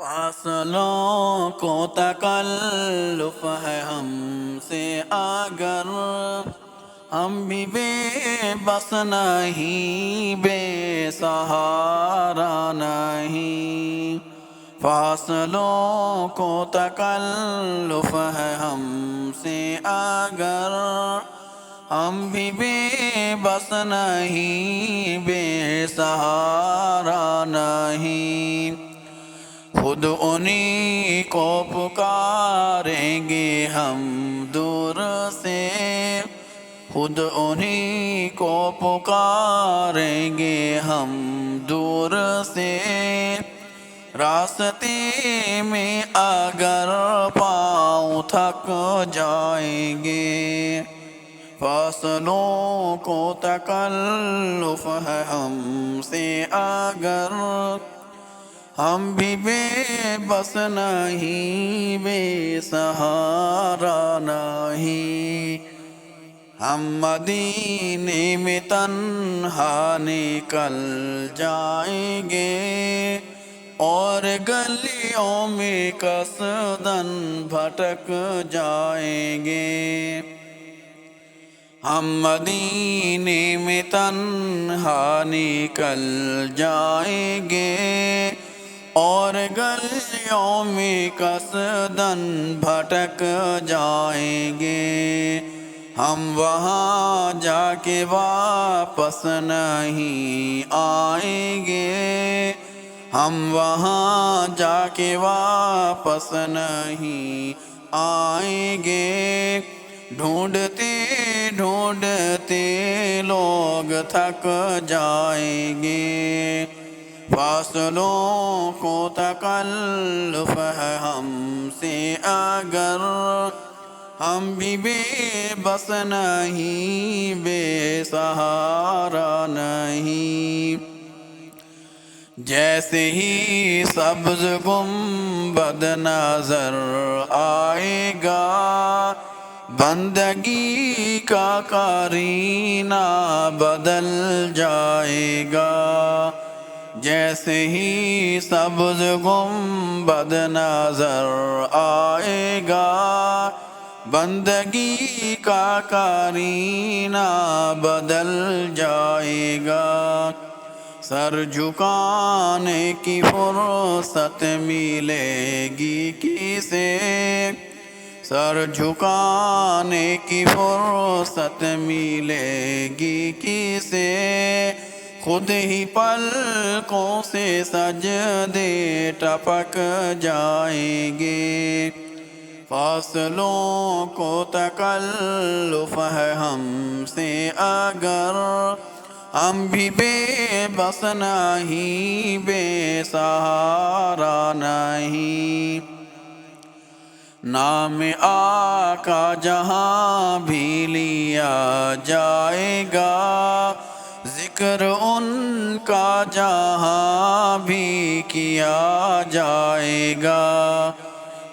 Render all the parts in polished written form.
فاصلوں کو تکلف ہے ہم سے اگر ہم بھی بے بس نہیں، بے سہارا نہیں۔ فاصلوں کو تکلف ہے ہم سے اگر ہم بھی بے بس نہیں، بے سہارا نہیں۔ خود انہی کو پکاریں گے ہم دور سے، خود انہی کو پکاریں گے ہم دور سے۔ راستے میں اگر پاؤں تھک جائیں گے، فاصلوں کو تکلف ہے ہم سے اگر ہم بھی بے بس نہیں، بے سہارا نہیں۔ ہم مدینے میں تنہا نکل جائیں گے اور گلیوں میں قصداً بھٹک جائیں گے۔ ہم مدینے میں تنہا نکل جائیں گے اور گلیوں میں قصداً بھٹک جائیں گے۔ ہم وہاں جا کے واپس نہیں آئیں گے، ہم وہاں جا کے واپس نہیں آئیں گے۔ ڈھونڈتے ڈھونڈتے لوگ تھک جائیں گے، فاصلوں کو تکلف ہے ہم سے اگر ہم بھی بے بس نہیں، بے سہارا نہیں۔ جیسے ہی سبز گنبد نظر آئے گا، بندگی کا قرینہ بدل جائے گا۔ جیسے ہی سبز گنبد نظر آئے گا، بندگی کا قرینہ بدل جائے گا۔ سر جھکانے کی فرصت ملے گی کسے، سر جھکانے کی فرصت ملے گی کسے، خود ہی پلکوں سے سجدے ٹپک جائیں گے۔ فاصلوں کو تکلف ہے ہم سے اگر ہم بھی بے بس نہیں، بے سہارا نہیں۔ نام آقا جہاں بھی لیا جائے گا، ذکر ان کا جہاں بھی کیا جائے گا۔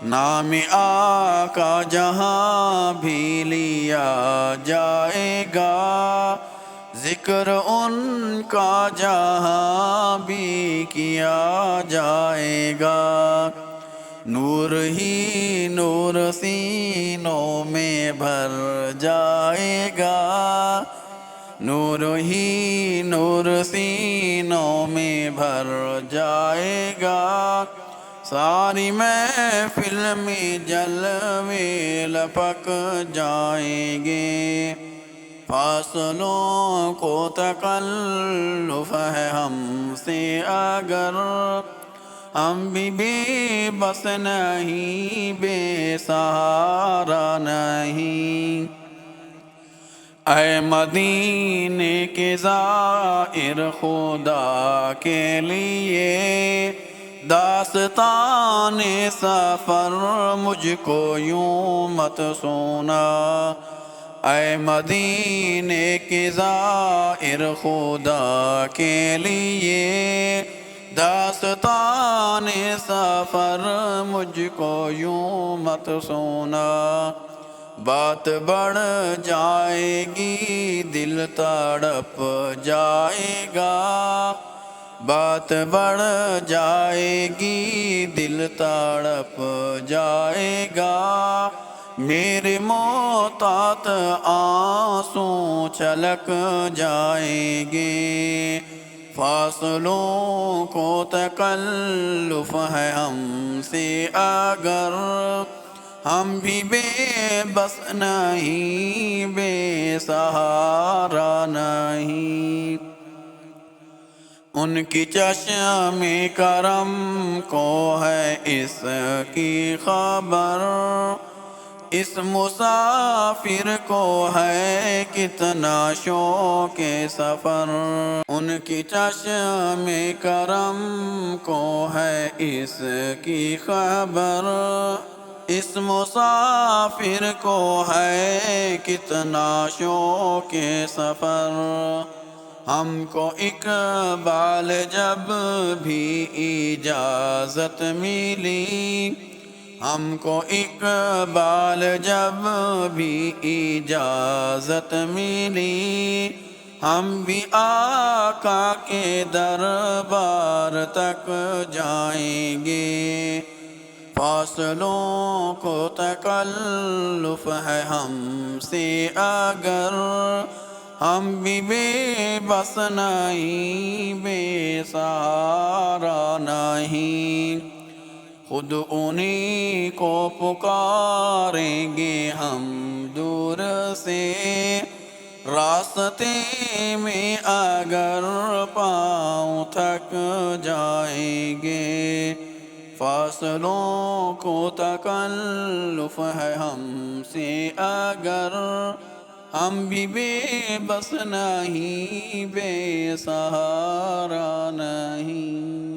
نام آقا جہاں بھی لیا جائے گا، ذکر ان کا جہاں بھی کیا جائے گا۔ نور ہی نور سینوں میں بھر جائے گا، نور ہی نور سینوں میں بھر جائے گا۔ ساری محفل میں جلوے لپک جائیں گے، فاصلوں کو تکلف ہے ہم سے اگر ہم بھی بے بس نہیں، بے سہارا نہیں۔ اے مدینے کے زائر، خدا کے لیے داستان سفر مجھ کو یوں مت سونا۔ اے مدینے کے زائر، خدا کے لیے داستان سفر مجھ کو یوں مت سونا۔ بات بڑھ جائے گی، دل تڑپ جائے گا، بات بڑھ جائے گی، دل تڑپ جائے گا، میرے محتاط آنسو چھلک جائیں گے۔ فاصلوں کو تکلف ہے ہم سے اگر، ہم بھی بے بس نہیں، بے سہارا نہیں۔ ان کی چشم کرم کو ہے اس کی خبر، اس مسافر کو ہے کتنا شوق سفر۔ ان کی چشم کرم کو ہے اس کی خبر، اس مسافر کو ہے کتنا شوق سفر۔ ہم کو اقبال جب بھی اجازت ملی، ہم کو اقبال جب بھی اجازت ملی، ہم بھی آقا کے دربار تک جائیں گے۔ فاصلوں کو تکلف ہے ہم سے اگر، ہم بھی بے بس نہیں، بے سہارا نہیں۔ خود انہی کو پکاریں گے ہم دور سے، راستے میں اگر پاؤں تھک جائیں گے۔ فاصلوں کو تکلف ہے ہم سے اگر، ہم بھی بے بس نہیں، بے سہارا نہیں۔